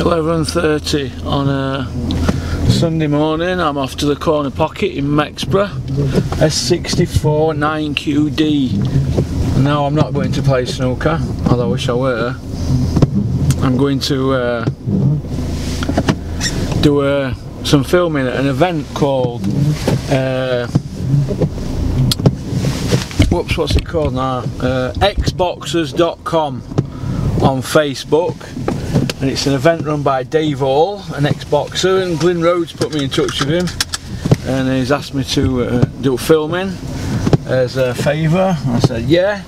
.11:30 on a Sunday morning. I'm off to the corner pocket in Mexborough, S64 9QD. Now I'm not going to play snooker, although I wish I were. I'm going to do some filming at an event called what's it called now? Xboxers.com on Facebook. And it's an event run by Dave Hall, an ex-boxer, and Glyn Rhodes put me in touch with him, and he's asked me to do filming as a favour. I said yeah.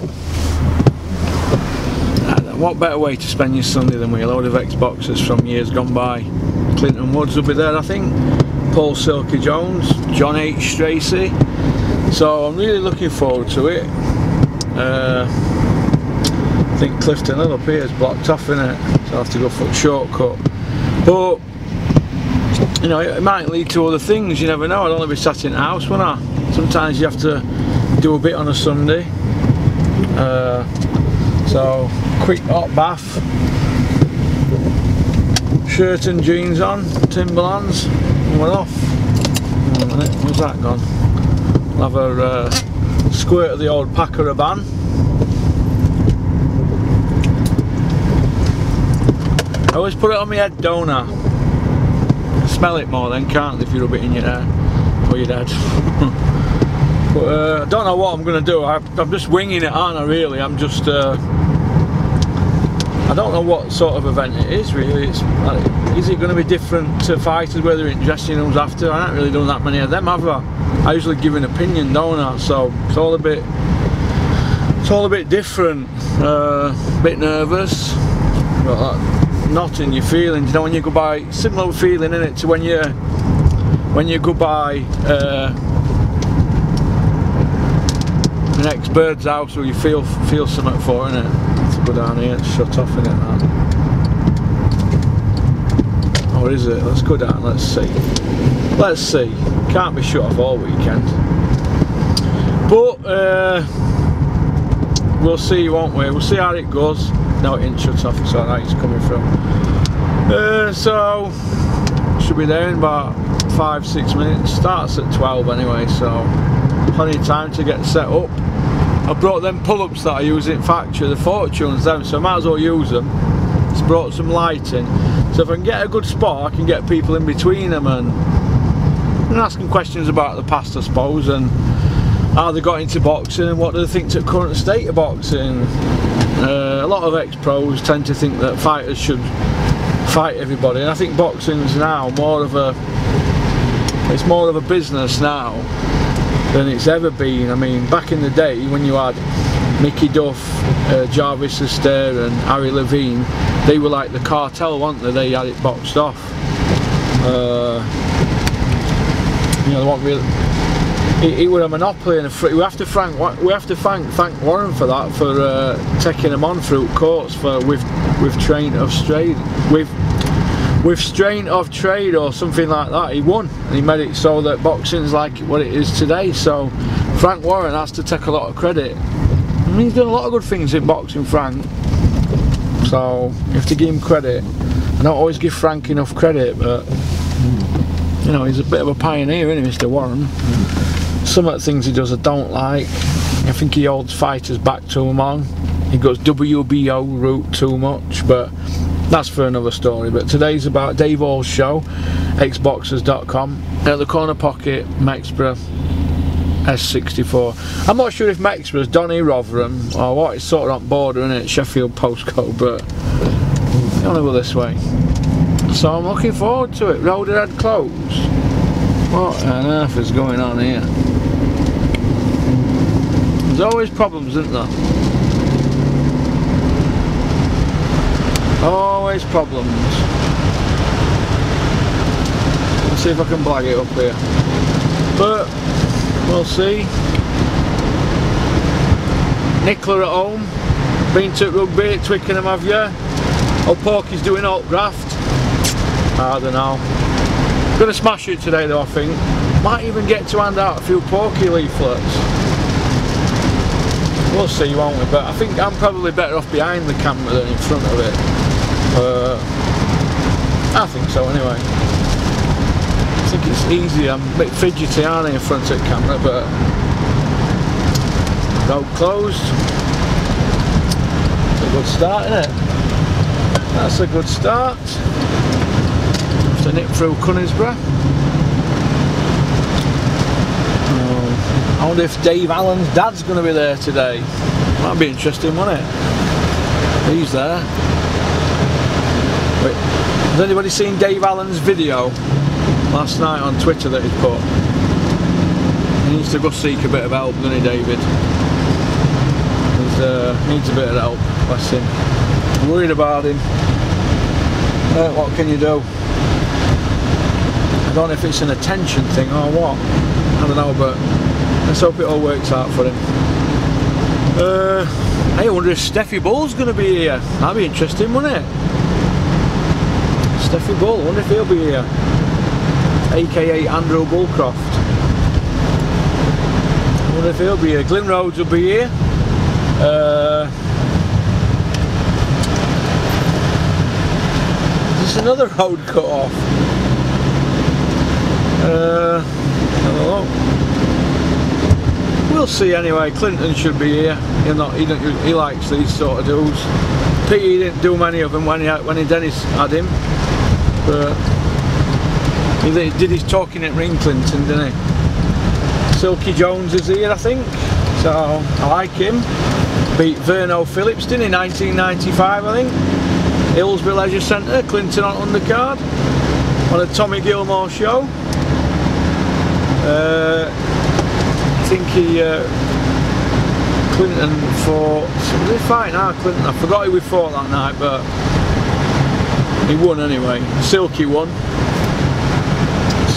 What better way to spend your Sunday than with a load of ex-boxers from years gone by. Clinton Woods will be there, I think, Paul Silky Jones, John H. Stracey, so I'm really looking forward to it. I think Clifton Hill up here is blocked off, innit? So I have to go for a shortcut. But, you know, it might lead to other things, you never know. I'd only be sat in the house, wouldn't I? Sometimes you have to do a bit on a Sunday. So, quick hot bath. Shirt and jeans on, Timberlands, and we're off. Hang on a minute, where's that gone? We'll have a squirt of the old Packer Rabanne. I always put it on my head, don't I? Smell it more then, can't they, if you rub it in your hair or your head. But I don't know what I'm going to do. I'm just winging it, aren't I, really? I'm just I don't know what sort of event it is, really. Is it going to be different to fighters where they're in dressing rooms after? I haven't really done that many of them, have I? I usually give an opinion, don't I? So it's all a bit different. A bit nervous. Got that knot in your feelings, you know, when you go by, similar feeling in it to when you go by an ex-bird's house, or you feel something for, innit? Let's go down here and shut off, innit, that. Or is it? Let's go down, let's see. Let's see. Can't be shut off all weekend. But we'll see, won't we? We'll see how it goes. No, it ain't shut off, it's alright, it's coming from. So, should be there in about 5-6 minutes. Starts at 12 anyway, so plenty of time to get set up. I brought them pull-ups that I use in factory, the Fortunes, them, so I might as well use them. It's brought some lighting, so if I can get a good spot, I can get people in between them and ask them questions about the past, I suppose, and how they got into boxing and what do they think to the current state of boxing. A lot of ex-pros tend to think that fighters should fight everybody, and I think boxing's now more of a business now than it's ever been. I mean, back in the day when you had Mickey Duff, Jarvis Astaire and Harry Levine, they were like the cartel, weren't they? They had it boxed off. You know, they weren't really. It was a monopoly, and we have to thank Warren for that, for taking him on through courts with strain of trade or something like that. He won, and he made it so that boxing's like what it is today. So Frank Warren has to take a lot of credit. I mean, he's done a lot of good things in boxing, Frank. So you have to give him credit. I don't always give Frank enough credit, but you know, he's a bit of a pioneer, isn't he, Mr. Warren? Some of the things he does I don't like. I think he holds fighters back too long. He goes WBO route too much, but that's for another story. But today's about Dave Hall's show, Xboxers.com, at the corner pocket, Mexborough, S64. I'm not sure if Mexborough's Donny Rotherham or what, it's sort of on border, isn't it? Sheffield postcode, but you only go this way. So I'm looking forward to it. Road ahead closed. What on earth is going on here? There's always problems, isn't there? Always problems. Let's see if I can blag it up here. But we'll see. Nicola at home. Been to rugby at Twickenham, have you? Oh, Porkys doing alt graft. I don't know. Gonna smash it today though, I think. Might even get to hand out a few Porky leaflets. We'll see, won't we? But I think I'm probably better off behind the camera than in front of it. I think so anyway. I think it's easy. I'm a bit fidgety, aren't I, in front of the camera, but road closed. It's a good start, isn't it? That's a good start. Have to nip through Conisborough. I wonder if Dave Allen's dad's going to be there today. Might be interesting, won't it? He's there. Wait, has anybody seen Dave Allen's video last night on Twitter that he put? He needs to go seek a bit of help, doesn't he, David? He needs a bit of help, bless him. I'm worried about him. What can you do? I don't know if it's an attention thing or what. I don't know, but let's hope it all works out for him. I wonder if Steffi Bull's going to be here. That'd be interesting, wouldn't it? Steffi Bull, I wonder if he'll be here. AKA Andrew Bullcroft. I wonder if he'll be here. Glyn Rhodes will be here. There's another road cut off. I don't know. We'll see anyway. Clinton should be here. He likes these sort of dudes. Pete didn't do many of them when Dennis had him, but he did his talking at Ring Clinton, didn't he? Silky Jones is here, I think, so I like him. Beat Verno Phillips, didn't he? 1995, I think. Hillsborough Leisure Centre. Clinton on undercard on a Tommy Gilmore show. I think Clinton fought. Did he fight now, Clinton? I forgot who we fought that night, but he won anyway. Silky won.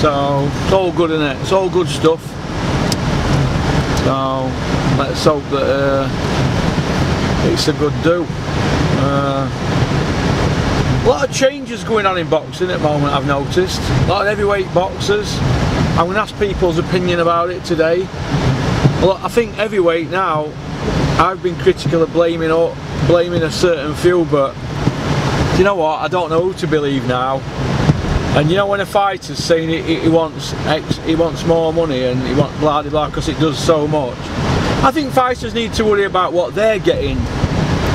So it's all good, isn't it? It's all good stuff. So let's hope that it's a good do. A lot of changes going on in boxing at the moment, I've noticed. A lot of heavyweight boxers. I'm going to ask people's opinion about it today. Well, I think heavyweight now, I've been critical of blaming a certain few, but you know what, I don't know who to believe now. And you know, when a fighter's saying he wants more money and he wants blah blah blah because it does so much, I think fighters need to worry about what they're getting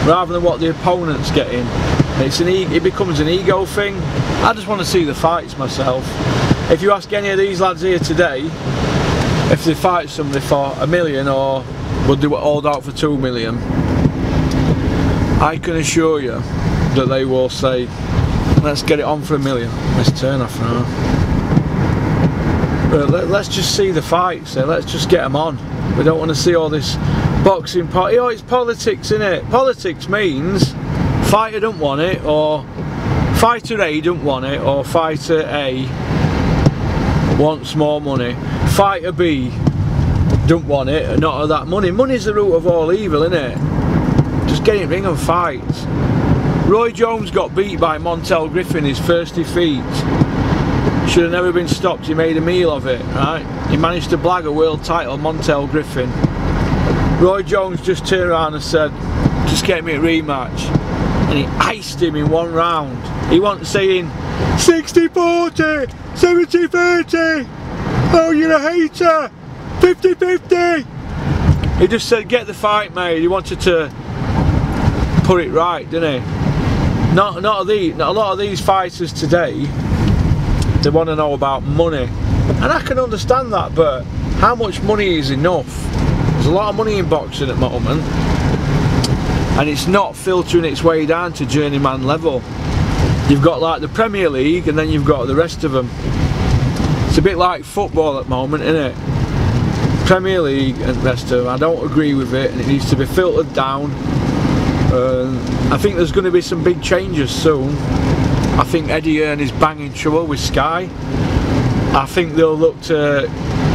rather than what the opponent's getting. It becomes an ego thing. I just want to see the fights myself. If you ask any of these lads here today if they fight somebody for $1 million or would they hold out for 2 million, I can assure you that they will say, let's get it on for $1 million. Let's turn off now. But let's just see the fights. Let's just get them on. We don't want to see all this boxing. It's politics, isn't it? Politics means fighter don't want it, or fighter A don't want it, or fighter A wants more money. Fighter B don't want it, and not that money. Money's the root of all evil, isn't it? Just get in the ring and fight. Roy Jones got beat by Montel Griffin his first defeat. Should have never been stopped. He made a meal of it, right? He managed to blag a world title, Montel Griffin. Roy Jones just turned around and said, just get me a rematch. And he iced him in one round. He wasn't saying 60-40, 70-30, oh you're a hater, 50-50. He just said get the fight mate. He wanted to put it right, didn't he? Not a lot of these fighters today, they want to know about money. And I can understand that, but how much money is enough? There's a lot of money in boxing at the moment, and it's not filtering its way down to journeyman level. You've got like the Premier League and then you've got the rest of them. It's a bit like football at the moment, isn't it? Premier League and the rest of them. I don't agree with it, and it needs to be filtered down. I think there's going to be some big changes soon. I think Eddie Hearn is banging trouble with Sky. I think they'll look to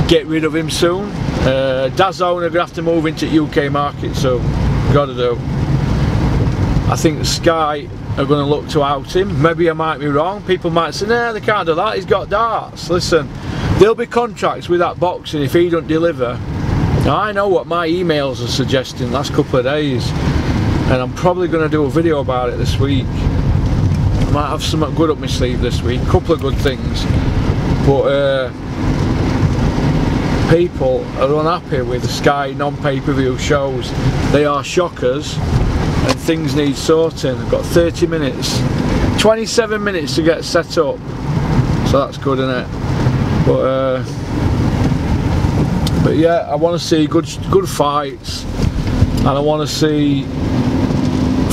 get rid of him soon. DAZN are going to have to move into UK market soon. Got to do. I think Sky are going to look to out him. Maybe I might be wrong. People might say, nah, they can't do that, he's got darts. Listen, there'll be contracts with that boxing if he don't deliver. Now, I know what my emails are suggesting last couple of days, and I'm probably going to do a video about it this week. I might have something good up my sleeve this week, a couple of good things. But people are unhappy with the Sky non-pay-per-view shows. They are shockers and things need sorting. I've got 30 minutes, 27 minutes to get set up, so that's good, isn't it? But yeah, I want to see good fights, and I want to see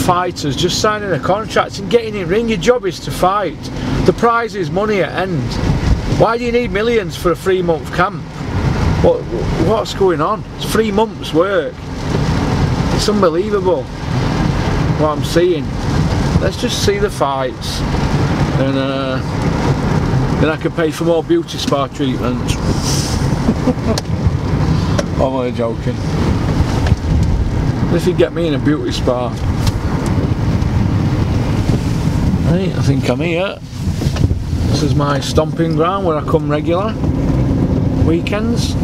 fighters just signing a contract and getting in ring. Your job is to fight. The prize is money at end. Why do you need millions for a 3-month camp? What's going on? It's 3 months work. It's unbelievable what I'm seeing. Let's just see the fights, and then I can pay for more beauty spa treatments. I'm only joking. If you get me in a beauty spa, right, I think I'm here. This is my stomping ground where I come regular weekends.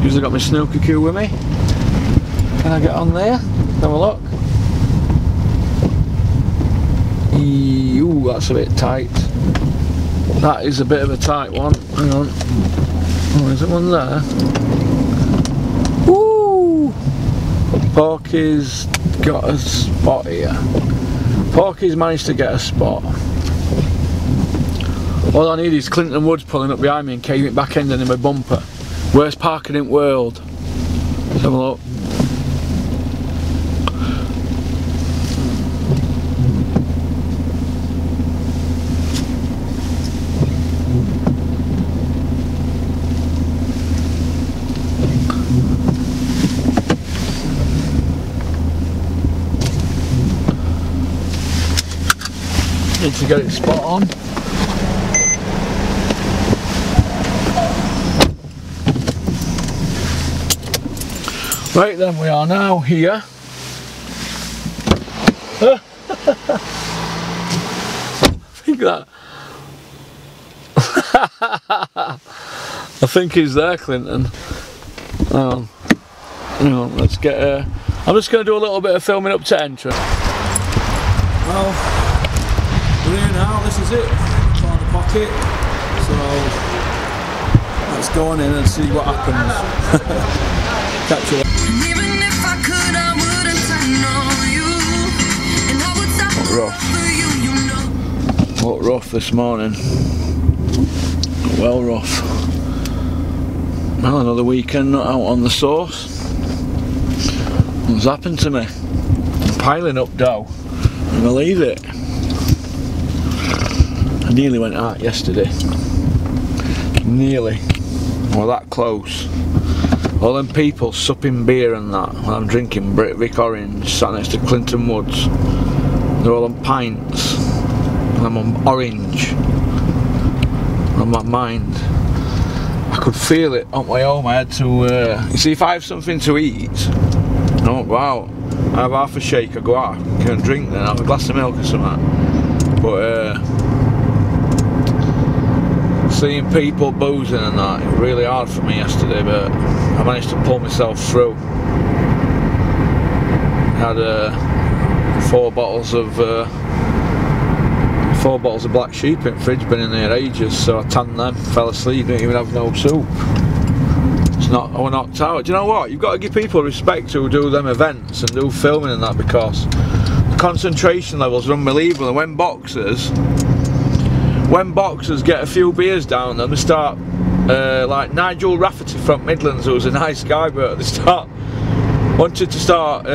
Usually got my snooker cue with me. Can I get on there? Have a look. Ooh, that's a bit tight. That is a bit of a tight one. Hang on. Oh, is it one there? Woo! Porkys got a spot here. Porkys managed to get a spot. All I need is Clinton Woods pulling up behind me and caving it back ending in my bumper. Worst parking in the world. Let's have a look. Need to get it spot on. Right then, we are now here. I think that. I think he's there, Clinton. Hang on, let's get. I'm just going to do a little bit of filming up to entrance. Well, we're here now. This is it. Corner pocket. So let's go on in and see what happens. Catch you. What rough this morning. Well rough. Well, another weekend not out on the sauce. What's happened to me? I'm piling up dough. I'm gonna leave it. I nearly went out yesterday. Nearly. Well, that close. All them people supping beer and that when I'm drinking Britvic Orange sat next to Clinton Woods. They're all on pints and I'm on orange. On my mind, I could feel it on my way home. I had to, you see, if I have something to eat, I don't go out. I have half a shake, I go out, I can drink then, I have a glass of milk or something. But seeing people boozing and that, it was really hard for me yesterday, but I managed to pull myself through. I had 4 bottles of Black Sheep in the fridge, been in there ages, so I tanned them, fell asleep, didn't even have no soup. I was knocked out. Do you know what? You've got to give people respect who do them events and do filming and that, because the concentration levels are unbelievable. And when boxers get a few beers down them, they start like Nigel Rafferty from Midlands, who was a nice guy, but they wanted to start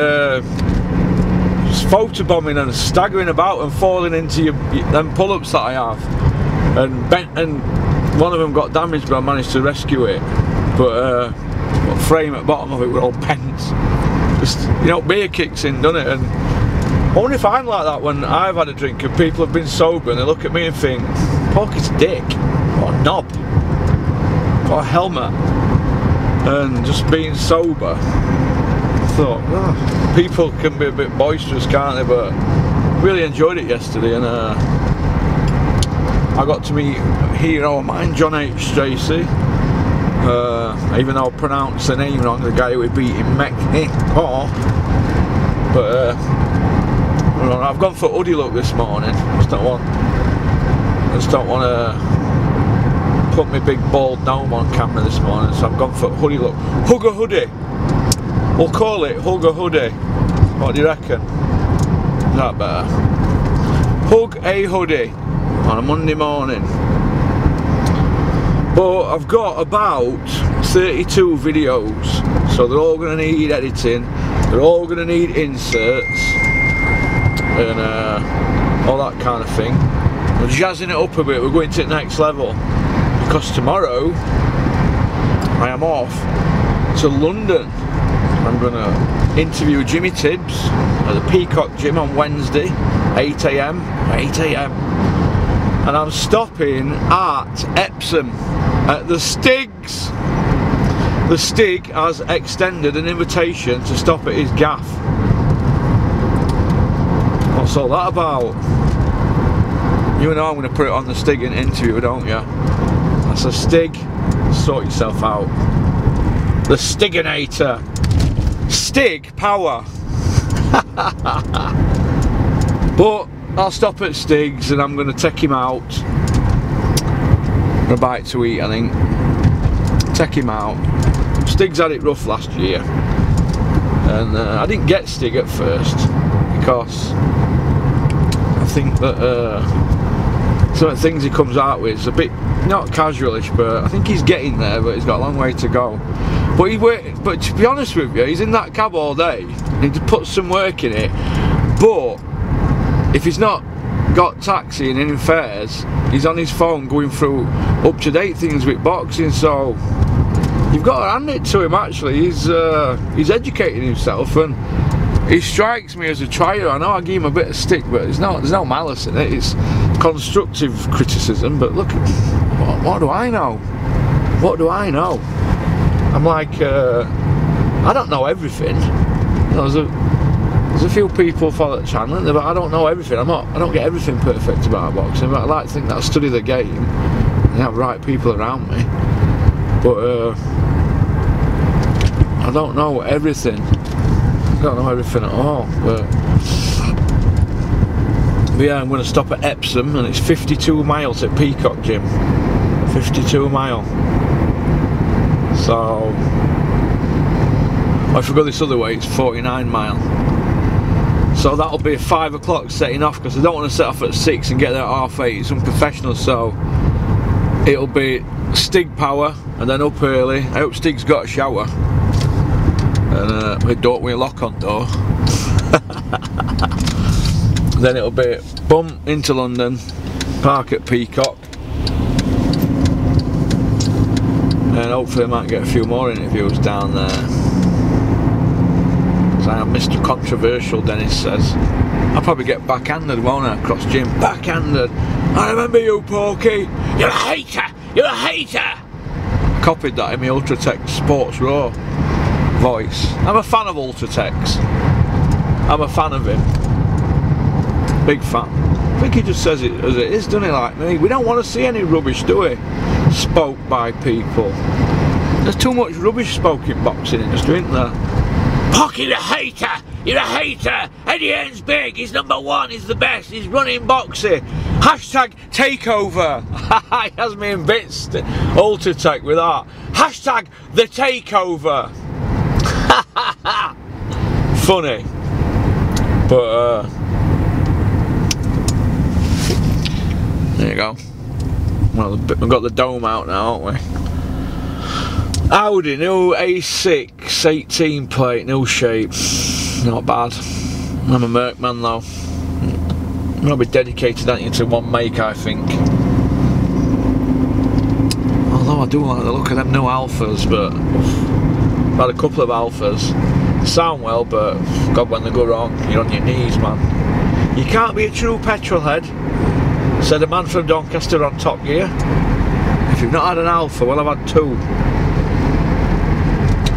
photobombing and staggering about and falling into them pull-ups that I have, and one of them got damaged, but I managed to rescue it. But the frame at the bottom of it were all bent. Just, you know, beer kicks in, doesn't it? And I wonder if I'm like that when I've had a drink and people have been sober and they look at me and think, Porky's dick, what a knob, what a helmet, and just being sober. I thought, oh, people can be a bit boisterous, can't they? But really enjoyed it yesterday, and I got to meet a hero of mine, John H. Stacey. Even though I pronounced the name wrong, the guy who beat in Mexico. But I've gone for hoodie look this morning. I just don't want to put my big bald dome on camera this morning, so I've gone for hoodie look. Hug a hoodie. We'll call it Hug a hoodie. What do you reckon? Is that better? Hug a hoodie on a Monday morning. But I've got about 32 videos, so they're all going to need editing, they're all going to need inserts, and all that kind of thing. We're jazzing it up a bit, we're going to the next level, because tomorrow I am off to London. I'm going to interview Jimmy Tibbs at the Peacock Gym on Wednesday, 8 AM, and I'm stopping at Epsom at the Stigs. The Stig has extended an invitation to stop at his gaff. What's all that about? You know I'm going to put it on the Stig in interview, don't you? That's a Stig. Sort yourself out. The Stiginator. Stig power. But I'll stop at Stig's and I'm going to take him out for a bite to eat, I think. Take him out. Stig's had it rough last year, and I didn't get Stig at first because I think that some of the things he comes out with is a bit not casualish, but I think he's getting there, but he's got a long way to go. But but to be honest with you, he's in that cab all day. He need to put some work in it. But if he's not got taxi and in fares, he's on his phone going through up-to-date things with boxing. So you've got to hand it to him. Actually, he's educating himself, and he strikes me as a trier. I know I give him a bit of stick, but there's no malice in it. It's constructive criticism. But look, what do I know? What do I know? I'm like, I don't know everything. You know, there's a few people follow the channel, but I don't know everything. I don't get everything perfect about boxing, but I like to think that I study the game and have right people around me. But I don't know everything. I don't know everything at all. But yeah, I'm going to stop at Epsom, and it's 52 miles at Peacock Gym. 52 mile. So, if we go this other way, it's 49 mile. So that'll be 5 o'clock setting off, because I don't want to set off at 6 and get there at 8:30. It's unprofessional. So it'll be Stig power, and then up early. I hope Stig's got a shower, and we lock on door. Then it'll be bum into London, park at Peacock, and hopefully I might get a few more interviews down there. I am Mr. Controversial, Dennis says. I'll probably get backhanded, won't I, across gym? Backhanded. I remember you, Porky. You're a hater. You're a hater. Copied that in my Ultratech Sports Raw voice. I'm a fan of Ultratech's. I'm a fan of him. Big fan. I think he just says it as it is, doesn't he, like me? We don't want to see any rubbish, do we? Spoke by people. There's too much rubbish spoke in boxing industry, isn't there? Porky the hater! You're a hater! Eddie Hearn's big, he's #1, he's the best, he's running boxing. Hashtag takeover! He has me in bits, Ultratech with that. Hashtag the takeover! Funny. But there you go. Well, we've got the dome out now, haven't we? Audi, new A6, 18 plate, new shape. Not bad. I'm a Merc man though. I'm going to be dedicated to one make, I think. Although I do like the look of them new Alphas, but I've had a couple of Alphas. They sound well, but God, when they go wrong, you're on your knees, man. You can't be a true petrol head, said a man from Doncaster on Top Gear. If you've not had an Alpha, well, I've had 2.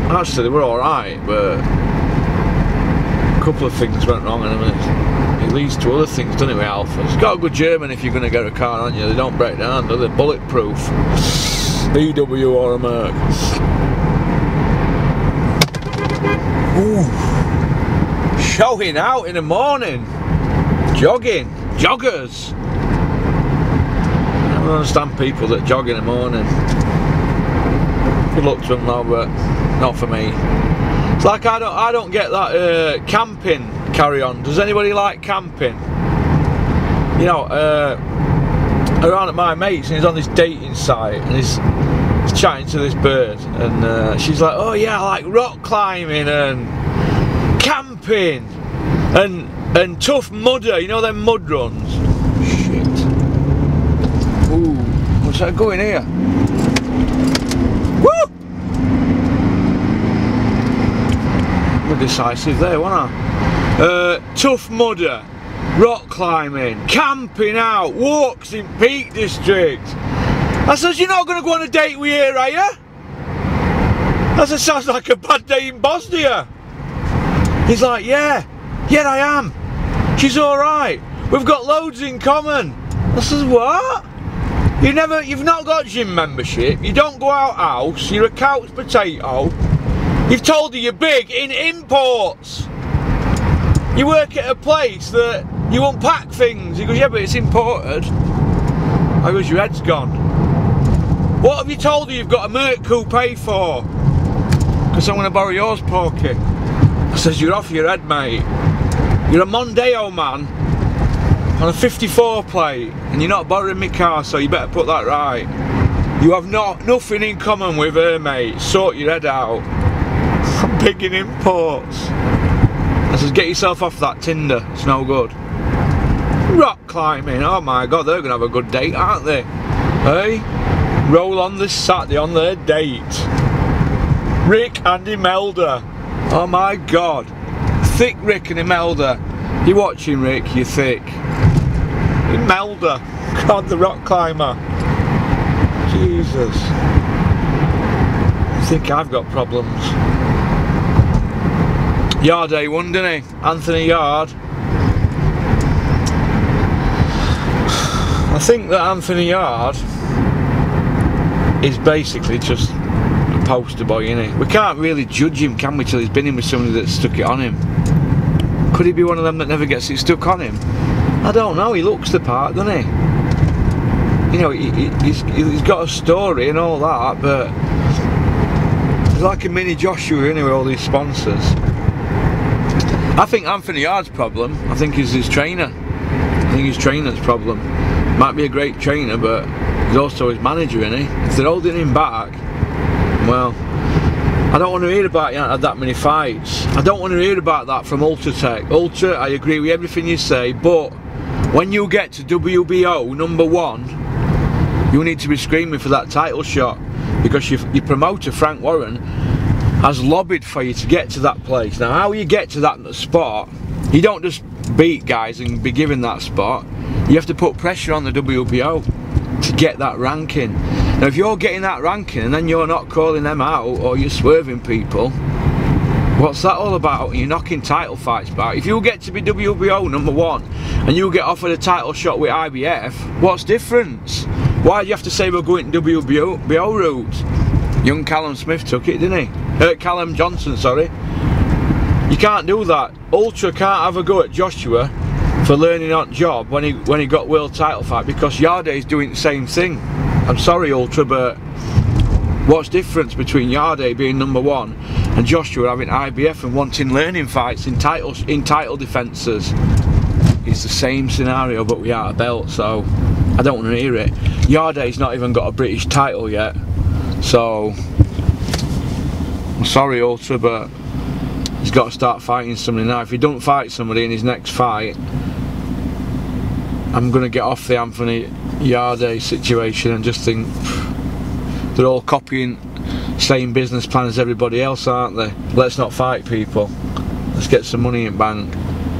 Actually, they were alright, but a couple of things went wrong in it leads to other things, doesn't it, with Alphas? It's got a good German if you're going to get a car, aren't you? They don't break down, they're bulletproof. VW or a Merc. Ooh. Showing out in the morning. Jogging. Joggers. I don't understand people that jog in the morning. Good luck to them though, but not for me. It's like I don't get that camping carry on. Does anybody like camping? You know, around at my mate's, and he's on this dating site, and he's chatting to this bird, and she's like, oh yeah, I like rock climbing and camping and tough mudder, you know them mud runs. Shit. Ooh, what's that going here? Woo! We're decisive there, wasn't I? Tough mudder, rock climbing, camping out, walks in Peak District. I says, you're not going to go on a date with her, are you? That sounds like a bad day in Bosnia. He's like, yeah I am. She's alright. We've got loads in common. I says, what? You've not got gym membership, you don't go out house, you're a couch potato. You've told her you're big in imports. You work at a place that you unpack things. He goes, yeah, but it's imported. I goes, your head's gone. What have you told her you've got a Merc coupe for? Because I'm going to borrow yours, Porky. I says, you're off your head, mate. You're a Mondeo man on a 54 plate, and you're not borrowing my car, so you better put that right. You have nothing in common with her, mate. Sort your head out. I'm big in imports. I says, get yourself off that Tinder. It's no good. Rock climbing. Oh my God, they're going to have a good date, aren't they? Hey? Roll on this Saturday on their date. Rick and Imelda. Oh my God. Thick Rick and Imelda. You watching, Rick? You're thick. Imelda. God, the rock climber. Jesus. I think I've got problems. Yard A1, didn't he? Anthony Yard. I think that Anthony Yard is basically just a poster boy, innit? We can't really judge him, can we, till he's been in with somebody that stuck it on him. Could he be one of them that never gets it stuck on him? I don't know, he looks the part, doesn't he? You know, he's got a story and all that, but he's like a mini Joshua, anyway, all these sponsors. I think Anthony Yard's problem, I think, is his trainer. I think his trainer's problem. Might be a great trainer, but he's also his manager, isn't he? If they're holding him back, well, I don't want to hear about you had that many fights. I don't want to hear about that from Ultratech. Ultra, I agree with everything you say, but when you get to WBO #1, you need to be screaming for that title shot, because your promoter Frank Warren has lobbied for you to get to that place. Now, how you get to that spot, you don't just beat guys and be given that spot. You have to put pressure on the WBO to get that ranking. Now, if you're getting that ranking and then you're not calling them out, or you're swerving people, what's that all about? You're knocking title fights back. If you get to be WBO #1 and you get offered a title shot with IBF, what's difference? Why do you have to say we're going WBO route? Young Callum Smith took it, didn't he? Callum Johnson, sorry. You can't do that. Ultra can't have a go at Joshua for learning on job when he got world title fight, because Yarde's doing the same thing. I'm sorry, Ultra, but what's the difference between Yarde being #1 and Joshua having IBF and wanting learning fights in title defences? It's the same scenario, but without a belt, so I don't want to hear it. Yarde's not even got a British title yet, so I'm sorry, Ultra, but he's got to start fighting somebody now. If he don't fight somebody in his next fight, I'm going to get off the Anthony Yarde situation and just think they're all copying same business plan as everybody else, aren't they? Let's not fight people. Let's get some money in bank,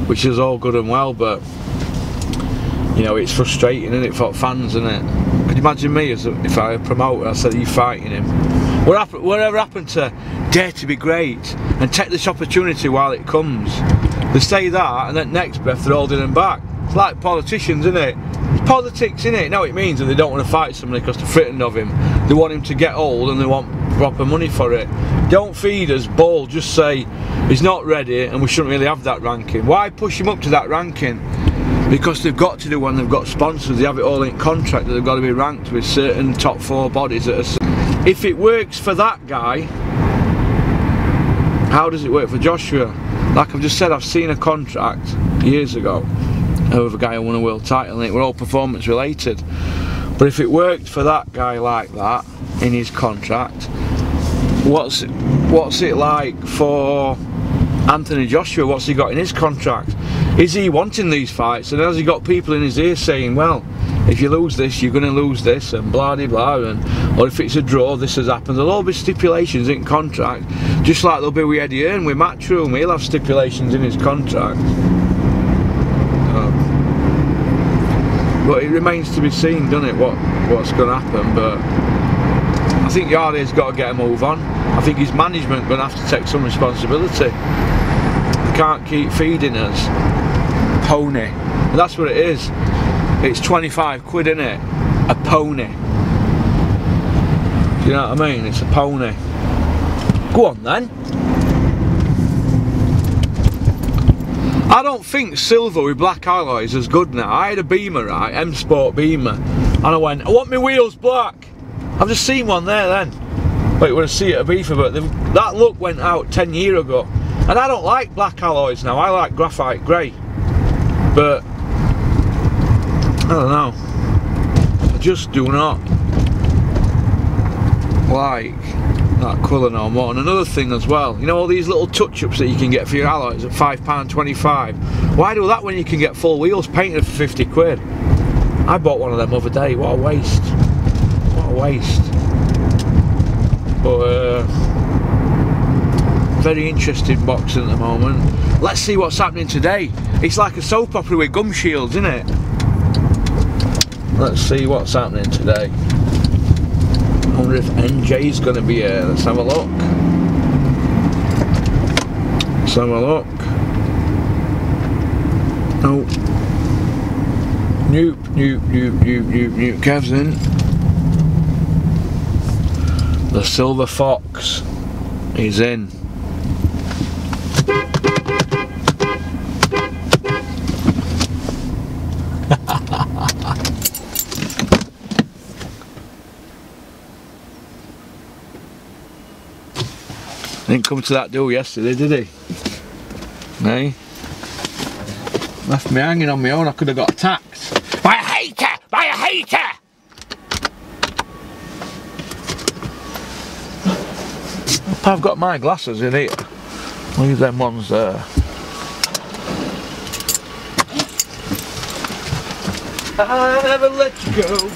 which is all good and well, but you know, it's frustrating, isn't it, for fans, isn't it? Could you imagine me if I were a promoter, I said, are you fighting him? Whatever happened to dare to be great and take this opportunity while it comes? They say that, and then next breath they're holding them back. It's like politicians, isn't it? It's politics, isn't it? No, it means that they don't want to fight somebody because they're frightened of him. They want him to get old and they want proper money for it. Don't feed us bull, just say he's not ready and we shouldn't really have that ranking. Why push him up to that ranking? Because they've got to do when they've got sponsors, they have it all in contract that they've got to be ranked with certain top 4 bodies. If it works for that guy, how does it work for Joshua? Like I've just said, I've seen a contract years ago of a guy who won a world title and it were all performance related. But if it worked for that guy like that in his contract, what's it like for Anthony Joshua? What's he got in his contract? Is he wanting these fights? And has he got people in his ear saying, well, if you lose this, you're going to lose this, and blah de blah, and or if it's a draw, this has happened. There'll all be stipulations in contract, just like there'll be with Eddie Hearn with Matchroom. He'll have stipulations in his contract. But it remains to be seen, doesn't it, what's going to happen. But I think Yarde's got to get a move on. I think his management going to have to take some responsibility. They can't keep feeding us pony. And that's what it is. It's 25 quid, isn't it? A pony. Do you know what I mean? It's a pony. Go on then. I don't think silver with black alloy is as good now. I had a Beamer, right? M Sport Beamer. And I went, I want my wheels black. I've just seen one there then. But you want to see it a beefer, but that look went out 10 years ago. And I don't like black alloys now. I like graphite grey. But I don't know. I just do not like that colour no more. And another thing as well, you know all these little touch-ups that you can get for your alloys at £5.25. Why do that when you can get full wheels painted for 50 quid? I bought one of them the other day. What a waste. What a waste. But very interesting boxing at the moment. Let's see what's happening today. It's like a soap opera with gum shields, isn't it? Let's see what's happening today. I wonder if NJ's going to be here. Let's have a look. Let's have a look. Oh. Nope. Kev's in. The Silver Fox is in. Didn't come to that door yesterday, did he? No. Left me hanging on my own. I could have got attacked by a hater! By a hater! I've got my glasses in here. Leave them ones there. I'll never let you go.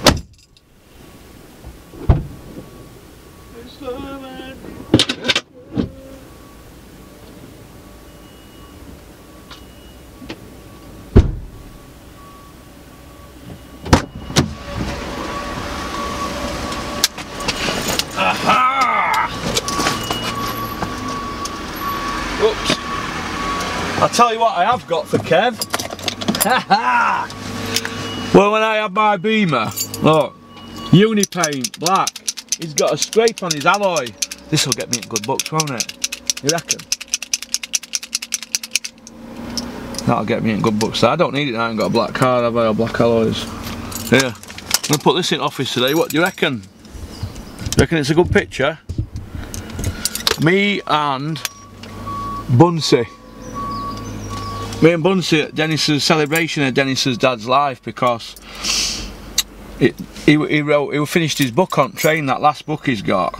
Oops. I'll tell you what I have got for Kev. Well, when I have my Beamer, look, uni paint, black, he's got a scrape on his alloy. This will get me in good books, won't it? You reckon? That'll get me in good books. I don't need it now, I ain't got a black car, have I, or black alloys. Here, I'm going to put this in office today. What do you reckon? You reckon it's a good picture? Me and Bunsey. Me and Bunsey at Dennis's celebration of Dennis's dad's life, because he finished his book on train, that last book he's got.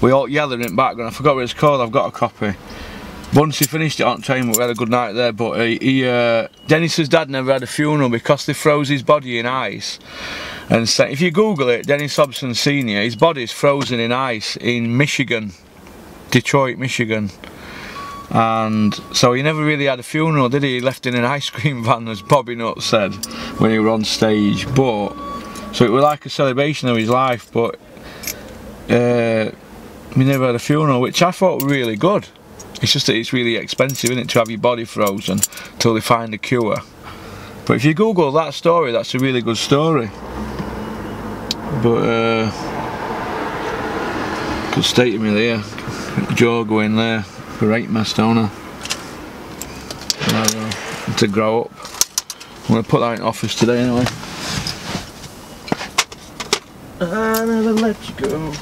We all yelling in the background. I forgot what it's called, I've got a copy. Bunsey finished it on train, we had a good night there, but Dennis's dad never had a funeral because they froze his body in ice. And so, if you Google it, Dennis Hobson Sr., his body's frozen in ice in Michigan, Detroit, Michigan. And so he never really had a funeral, did he? He left in an ice cream van, as Bobby Nutt said when he was on stage. But so it was like a celebration of his life. But we never had a funeral, which I thought were really good. It's just that it's really expensive, isn't it, to have your body frozen till they find a cure. But if you Google that story, that's a really good story. But could state me there, Joe go in there for 8 mess, don't I? To grow up. I'm going to put that in office today anyway. I never let you go.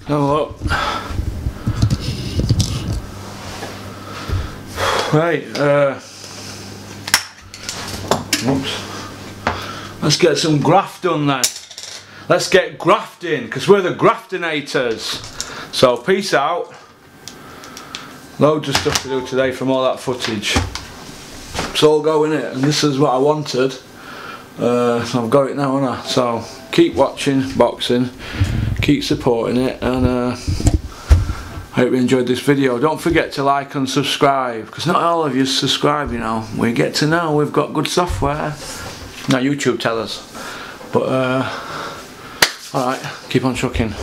Oh, look. Right, oops. Let's get some graft done then. Let's get grafting, because we're the graftinators. So, peace out. Loads of stuff to do today from all that footage. It's all going in it, and this is what I wanted. I've got it now, haven't I? So, keep watching boxing. Keep supporting it, and I hope you enjoyed this video. Don't forget to like and subscribe, because not all of you subscribe, you know. We get to know we've got good software. Now YouTube tell us. But alright, keep on trucking.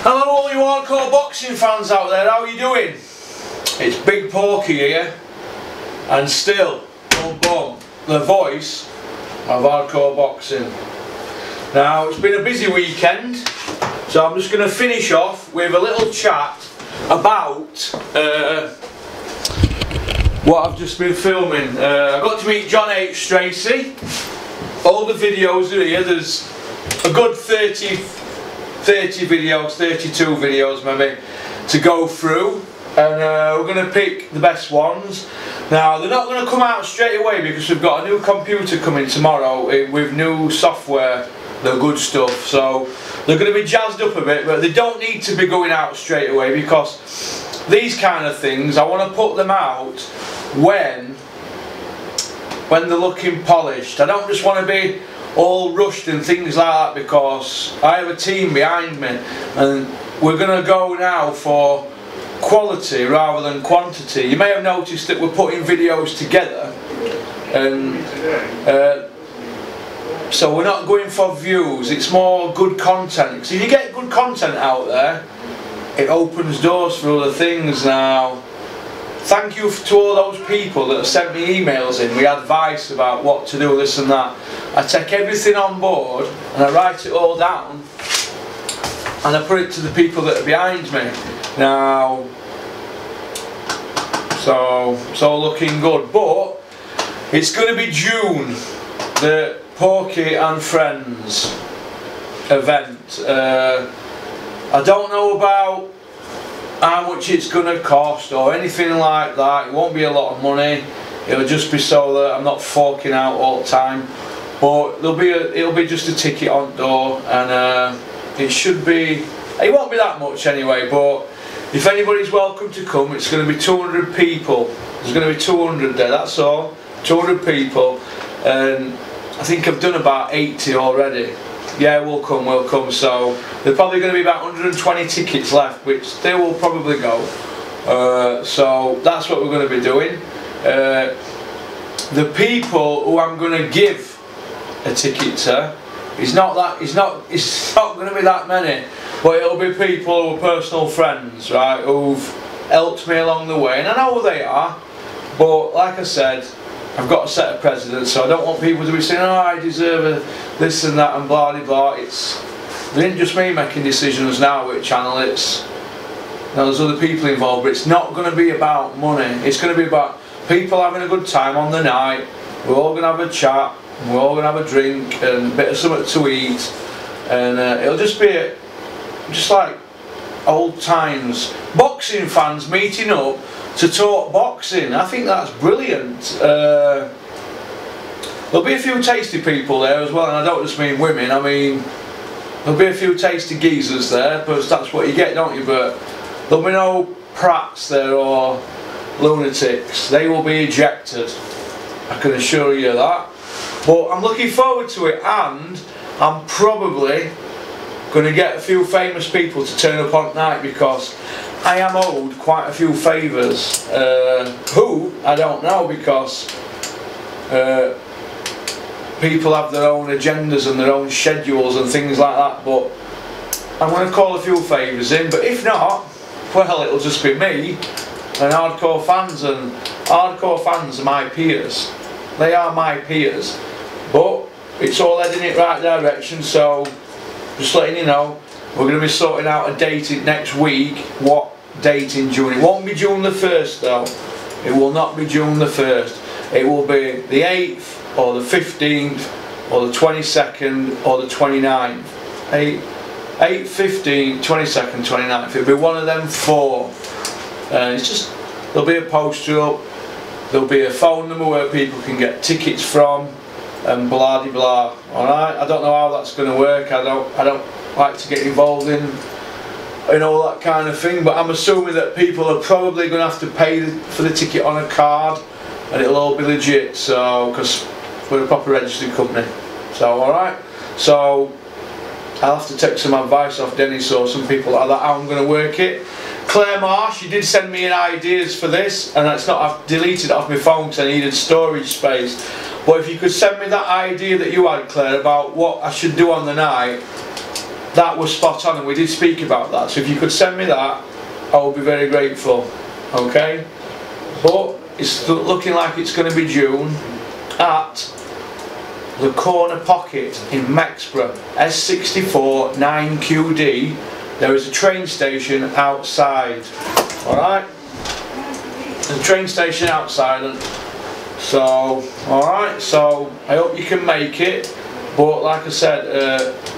Hello all you hardcore boxing fans out there, how are you doing? It's Big Porky here, and still, boom boom, the voice of hardcore boxing. Now, it's been a busy weekend, so I'm just going to finish off with a little chat about what I've just been filming. I got to meet John H. Stracey. All the videos are here. There's a good 30 videos, 32 videos maybe, to go through, and we're going to pick the best ones. Now, they're not going to come out straight away because we've got a new computer coming tomorrow with new software, the good stuff, so they're going to be jazzed up a bit, but they don't need to be going out straight away, because these kind of things, I want to put them out when they're looking polished. I don't just want to be all rushed and things like that, because I have a team behind me, and we're going to go now for quality rather than quantity. You may have noticed that we're putting videos together, and so we're not going for views, it's more good content, because if you get good content out there, it opens doors for other things. Now, thank you to all those people that have sent me emails in with advice about what to do, this and that. I take everything on board and I write it all down and I put it to the people that are behind me. Now, so it's all looking good, but it's going to be June, the Porky and Friends event. I don't know about how much it's going to cost or anything like that. It won't be a lot of money. It'll just be so that I'm not forking out all the time. But it'll be just a ticket on door, and it should be It won't be that much anyway, but if anybody's welcome to come, it's going to be 200 people. There's going to be 200 there, that's all. 200 people, and I think I've done about 80 already. Yeah, we'll come. So there's probably going to be about 120 tickets left, which they will probably go. So that's what we're going to be doing. The people who I'm going to give a ticket to, it's not going to be that many, but it'll be people who are personal friends, right, who've helped me along the way, and I know who they are. But like I said, I've got to set a precedent, so I don't want people to be saying, oh, I deserve this and that and blah blah blah. It ain't just me making decisions now with channel, it's, you know, there's other people involved, but it's not going to be about money. It's going to be about people having a good time on the night. We're all going to have a chat, we're all going to have a drink and a bit of something to eat, and it'll just be just like old times. Boxing fans meeting up to talk boxing. I think that's brilliant. There'll be a few tasty people there as well, and I don't just mean women, I mean there'll be a few tasty geezers there, because that's what you get, don't you? But there'll be no prats there or lunatics. They will be ejected, I can assure you that. But I'm looking forward to it, and I'm probably going to get a few famous people to turn up on night, because I am owed quite a few favours. Who? I don't know, because people have their own agendas and their own schedules and things like that, but I'm going to call a few favours in. But if not, well, it'll just be me and hardcore fans, and hardcore fans are my peers. They are my peers, but it's all heading in the right direction, so just letting you know, we're going to be sorting out a date next week. What date in June? It won't be June the 1st though. It will not be June the 1st. It will be the 8th or the 15th or the 22nd or the 29th. 8th, 15th, 22nd, 29th. It'll be one of them four. It's just, there'll be a poster up, there'll be a phone number where people can get tickets from, and blah de blah. Alright, I don't know how that's going to work. I don't like to get involved in all that kind of thing, but I'm assuming that people are probably going to have to pay for the ticket on a card, and it'll all be legit, so, because we're a proper registered company. So alright, so I'll have to take some advice off Dennis or some people like that, how I'm going to work it. Claire Marsh, you did send me ideas for this, and it's not, I've deleted it off my phone because I needed storage space. But if you could send me that idea that you had, Claire, about what I should do on the night, that was spot on, and we did speak about that. So if you could send me that, I will be very grateful. Okay? But it's looking like it's going to be June at the Corner Pocket in Mexborough, S64 9QD. There is a train station outside. Alright? There's a train station outside, and so, alright, so I hope you can make it. But like I said,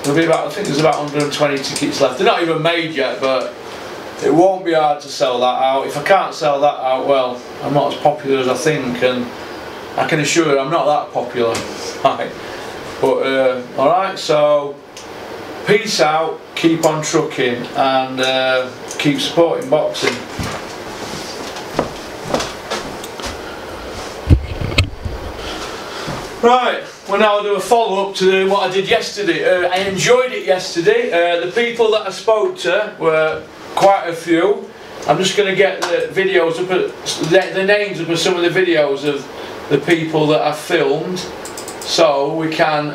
there'll be about, I think there's about 120 tickets left. They're not even made yet, but it won't be hard to sell that out. If I can't sell that out, well, I'm not as popular as I think, and I can assure you I'm not that popular. Right. But alright, so peace out, keep on trucking, and keep supporting boxing. Right, well now I'll do a follow-up to what I did yesterday. I enjoyed it yesterday. The people that I spoke to were quite a few. I'm just going to get the videos up, the names up of some of the videos of the people that I filmed, so we can,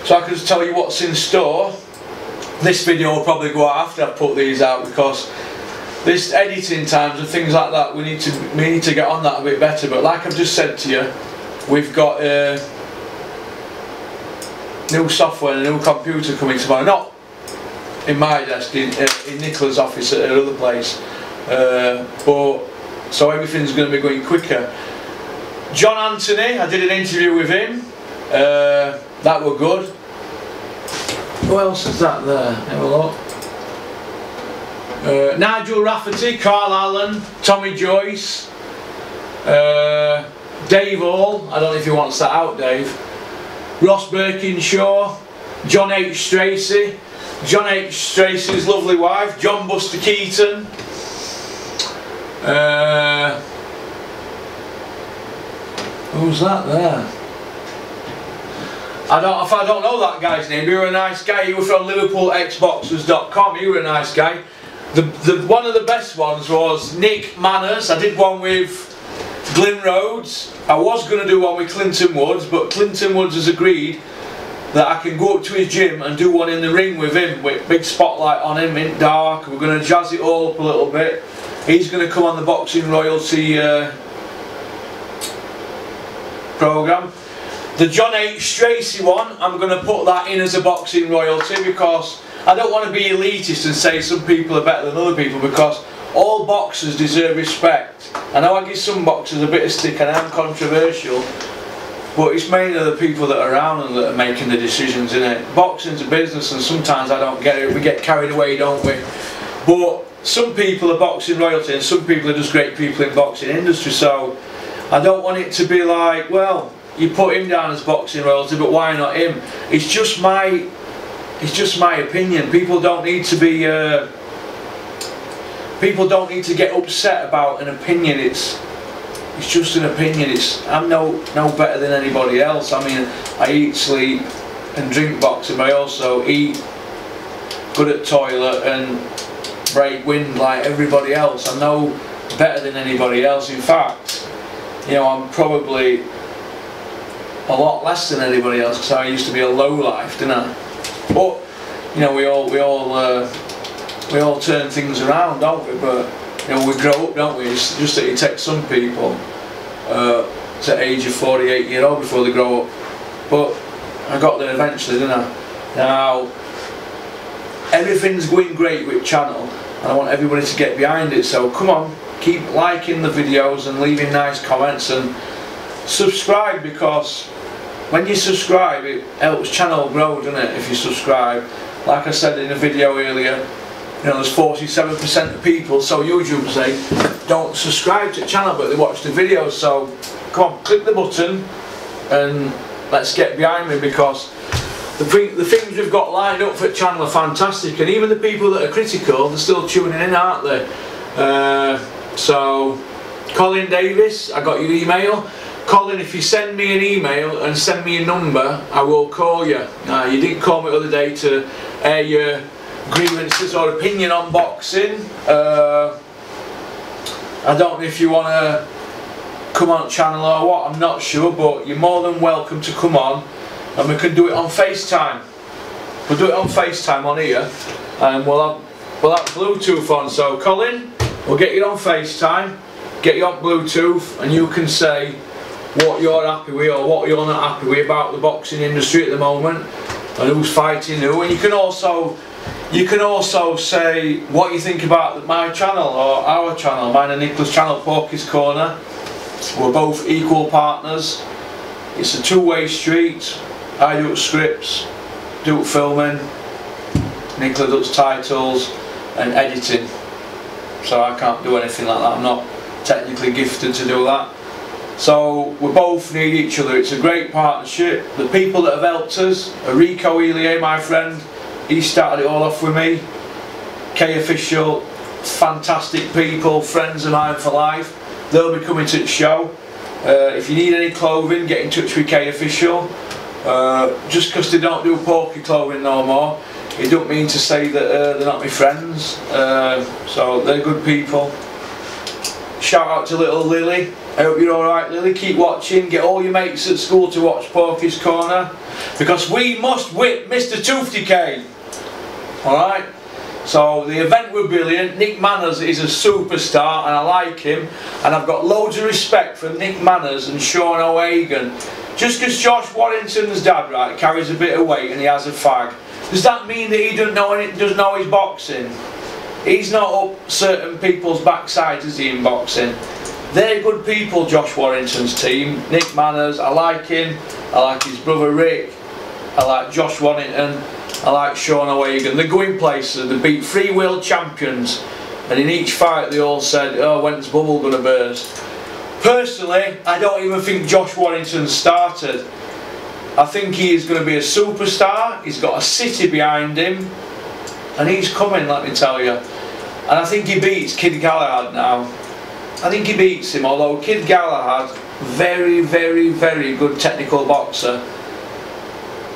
so I can just tell you what's in store. This video will probably go out after I've put these out, because this editing times and things like that, we need to get on that a bit better. But like I've just said to you, we've got new software and a new computer coming tomorrow. Not in my desk, in Nicola's office at another place. But so everything's going to be going quicker. John Anthony, I did an interview with him. That were good. Who else is that there? Have a look. Nigel Rafferty, Carl Allen, Tommy Joyce, Dave Hall, I don't know if he wants that out, Dave, Ross Birkinshaw, John H. Stracey, John H. Stracey's lovely wife, John Buster Keaton. Who's that there? If I don't know that guy's name, he was a nice guy. He was from LiverpoolXboxers.com. He was a nice guy. One of the best ones was Nick Manners. I did one with Glyn Rhodes. I was going to do one with Clinton Woods, but Clinton Woods has agreed that I can go up to his gym and do one in the ring with him, with big spotlight on him in dark. We're going to jazz it all up a little bit. He's going to come on the Boxing Royalty programme. The John H. Stracey one, I'm going to put that in as a Boxing Royalty, because I don't want to be elitist and say some people are better than other people, because all boxers deserve respect. I know I give some boxers a bit of stick and I'm controversial, but it's mainly the people that are around and that are making the decisions, isn't it? Boxing's a business, and sometimes I don't get it. We get carried away, don't we? But some people are Boxing Royalty and some people are just great people in boxing industry, so I don't want it to be like, well, you put him down as Boxing Royalty, but why not him? It's just my opinion. People don't need to be people don't need to get upset about an opinion. It's just an opinion. I'm no better than anybody else. I mean, I eat, sleep and drink boxing, but I also eat, good at toilet and break wind like everybody else. I'm no better than anybody else. In fact, you know, I'm probably a lot less than anybody else, because I used to be a low life, didn't I? But you know, we all turn things around, don't we? But you know, we grow up, don't we? It's just that it takes some people to the age of 48-year-old before they grow up. But I got there eventually, didn't I? Now, everything's going great with channel, and I want everybody to get behind it. So come on, keep liking the videos and leaving nice comments and subscribe, because when you subscribe it helps channel grow, doesn't it? If you subscribe, like I said in a video earlier, you know, there's 47% of people, so YouTube say, don't subscribe to the channel, but they watch the videos. So come on, click the button and let's get behind me, because the things we've got lined up for the channel are fantastic, and even the people that are critical, they're still tuning in, aren't they? So Colin Davis, I got your email. Colin, if you send me an email and send me a number, I will call you. You didn't call me the other day to air your grievances or opinion on boxing. I don't know if you want to come on channel or what, I'm not sure, but you're more than welcome to come on, and we can do it on FaceTime. We'll do it on FaceTime on here, and we'll have Bluetooth on. So Colin, we'll get you on FaceTime, get you on Bluetooth, and you can say what you're happy with or what you're not happy with about the boxing industry at the moment, and who's fighting who. And you can also say what you think about my channel or our channel, mine and Nicola's channel, Porkys Corner. We're both equal partners. It's a two-way street. I do scripts, do filming, Nicola does titles and editing. So I can't do anything like that. I'm not technically gifted to do that. So we both need each other. It's a great partnership. The people that have helped us, Rico Elie, my friend, he started it all off with me. K Official, fantastic people, friends of mine for life. They'll be coming to the show. If you need any clothing, get in touch with K Official. Just because they don't do Porky clothing no more, it don't mean to say that they're not my friends. So they're good people. Shout out to little Lily. I hope you're alright, Lily. Keep watching. Get all your mates at school to watch Porky's Corner, because we must whip Mr. Toofty K. Alright? So the event was brilliant. Nick Manners is a superstar and I like him, and I've got loads of respect for Nick Manners and Sean O'Hagan. Just because Josh Warrington's dad, right, carries a bit of weight and he has a fag, does that mean that he doesn't know his boxing? He's not up certain people's backsides, is he, in boxing? They're good people, Josh Warrington's team. Nick Manners, I like him. I like his brother Rick. I like Josh Warrington. I like Sean O'Hagan. They're going places. They beat 3 world champions, and in each fight they all said, oh, when's bubble going to burst? Personally, I don't even think Josh Warrington started. I think he is going to be a superstar. He's got a city behind him, and he's coming, let me tell you. And I think he beats Kid Galahad now. I think he beats him, although Kid Galahad, very, very, very good technical boxer.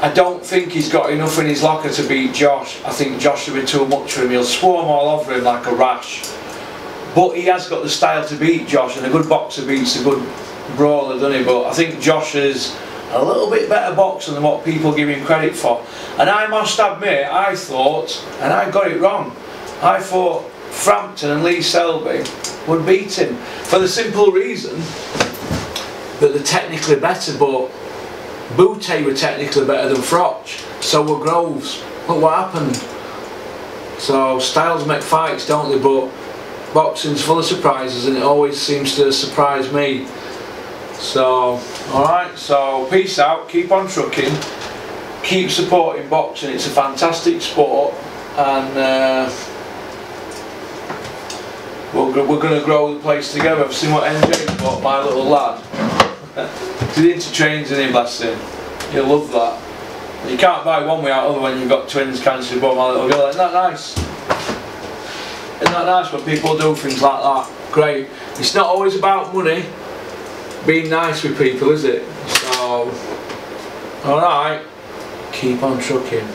I don't think he's got enough in his locker to beat Josh. I think Josh will be too much for him. He'll swarm all over him like a rash. But he has got the style to beat Josh, and a good boxer beats a good brawler, doesn't he? But I think Josh is a little bit better boxer than what people give him credit for. And I must admit, I thought, and I got it wrong, I thought Frampton and Lee Selby would beat him for the simple reason that they're technically better, but Boutte were technically better than Froch, so were Groves. Look what happened. So styles make fights, don't they? But boxing's full of surprises, and it always seems to surprise me. So, alright, so peace out, keep on trucking, keep supporting boxing. It's a fantastic sport, and we're going to grow the place together. I've seen what NJ's bought my little lad. He's into trains, isn't he, bless him? He'll love that. You can't buy one without other when you've got twins, can you? Bought my little girl. Isn't that nice? Isn't that nice when people do things like that? Great. It's not always about money, being nice with people, is it? So, alright, keep on trucking.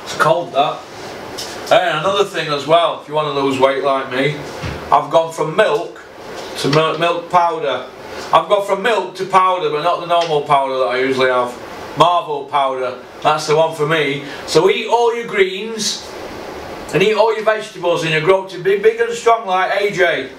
It's cold, that. And another thing as well, if you want to lose weight like me, I've gone from milk to milk powder. I've gone from milk to powder, but not the normal powder that I usually have. Marvel powder, that's the one for me. So eat all your greens and eat all your vegetables, and you grow to be big and strong like AJ.